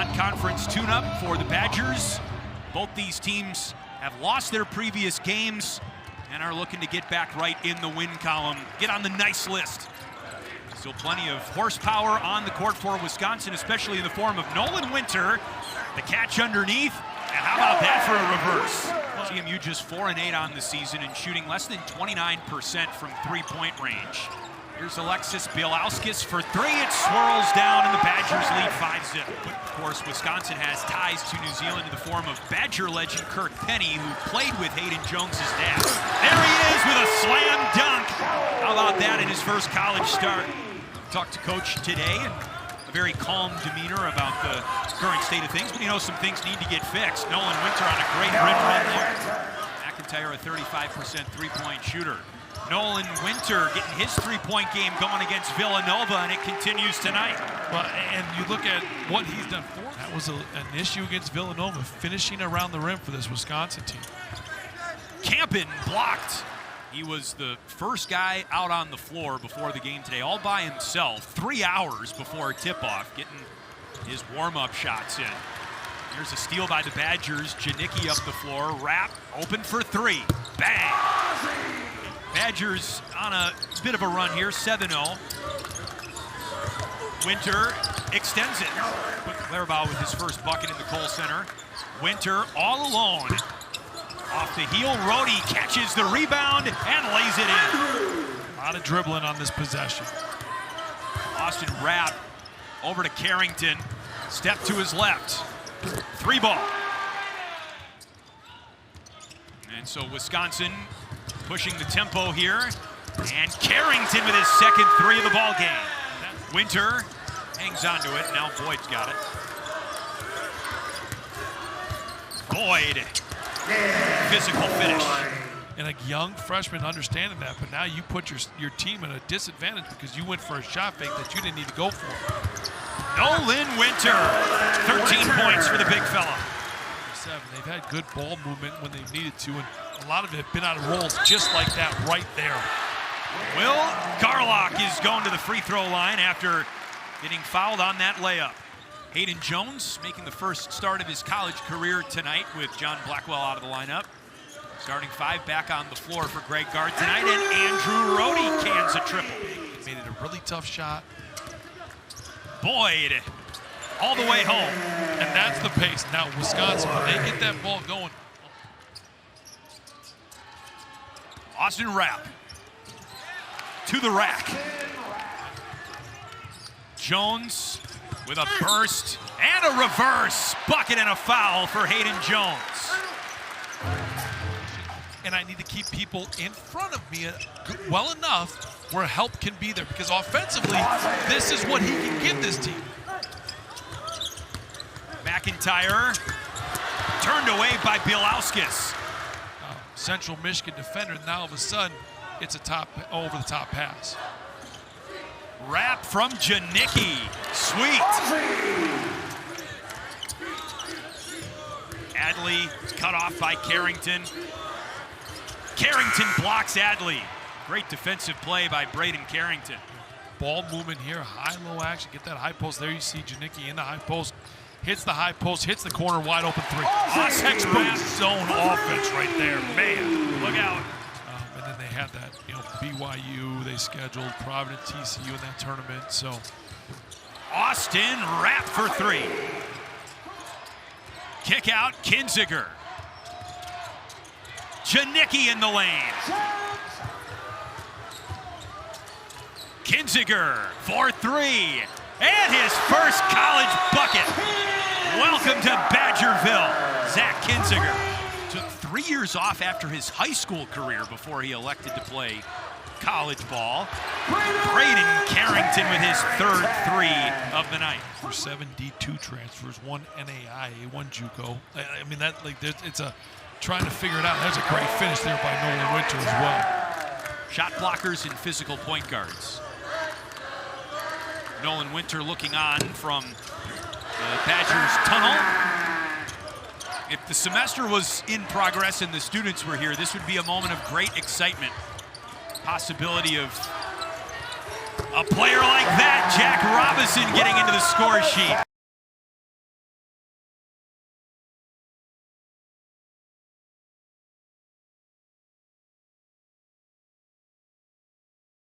non-conference tune-up for the Badgers. Both these teams have lost their previous games and are looking to get back right in the win column, get on the nice list. Still plenty of horsepower on the court for Wisconsin, especially in the form of Nolan Winter. The catch underneath, and how about that for a reverse? CMU just 4-8 on the season and shooting less than 29% from three-point range. Here's Alexis Bielawskis for three. It swirls down, and the Badgers lead 5-zip. Of course, Wisconsin has ties to New Zealand in the form of Badger legend Kirk Penny, who played with Hayden Jones' dad. There he is with a slam dunk. How about that in his first college start? Talked to Coach today, and a very calm demeanor about the current state of things, but you know some things need to get fixed. Nolan Winter on a great rim run there. McIntyre, a 35% three-point shooter. Nolan Winter getting his three-point game going against Villanova, and it continues tonight. Well, and you look at what he's done for them. That was an issue against Villanova, finishing around the rim for this Wisconsin team. Campen blocked. He was the first guy out on the floor before the game today, all by himself, 3 hours before tip-off, getting his warm-up shots in. Here's a steal by the Badgers. Janicki up the floor. Rapp open for three. Bang! Badgers on a bit of a run here, 7-0. Winter extends it. Quick Clairbout with his first bucket in the Kohl Center. Winter all alone. Off the heel, Rhodey catches the rebound and lays it in. A lot of dribbling on this possession. Austin Rapp over to Carrington. Step to his left. Three ball. And so Wisconsin pushing the tempo here. And Carrington with his second three of the ball game. Winter hangs on to it. Now Boyd's got it. Boyd. Physical finish. And a young freshman understanding that, but now you put your team at a disadvantage because you went for a shot fake that you didn't need to go for. Nolan Winter, 13 points for the big fella. They've had good ball movement when they needed to, and a lot of it have been out of rolls just like that right there. Will Garlock is going to the free throw line after getting fouled on that layup. Hayden Jones making the first start of his college career tonight with John Blackwell out of the lineup. Starting five back on the floor for Greg Gard tonight, and Andrew Rhodey cans a triple. Made it a really tough shot. Boyd all the way home. And that's the pace. Now Wisconsin, when they get that ball going. Austin Rapp to the rack. Jones with a burst and a reverse. Bucket and a foul for Hayden Jones. And I need to keep people in front of me well enough where help can be there, because offensively, this is what he can give this team. McIntyre turned away by Bielawskis. Central Michigan defender, and now all of a sudden, it's a over-the-top pass. Rapp from Janicki. Sweet. Adley cut off by Carrington. Carrington blocks Adley. Great defensive play by Braeden Carrington. Ball movement here, high-low action. Get that high post. There you see Janicki in the high post. Hits the high post, hits the corner, wide open three. Textbook zone offense right there. Man, look out. And then they had that, BYU, they scheduled Providence, TCU in that tournament, so. Austin Rapp for three. Kick out, Kinziger. Janicki in the lane. Kinziger for three. And his first college bucket. Welcome to Badgerville, Zach Kinziger. Took 3 years off after his high school career before he elected to play college ball. Braeden Carrington with his third three of the night. For 7 D2 transfers, 1 NAIA, 1 JUCO. I mean, it's a trying to figure it out. There's a great finish there by Nolan Winter as well. Shot blockers and physical point guards. Nolan Winter looking on from the Badgers tunnel. If the semester was in progress and the students were here, this would be a moment of great excitement. Possibility of a player like that, Jack Robinson, getting into the score sheet.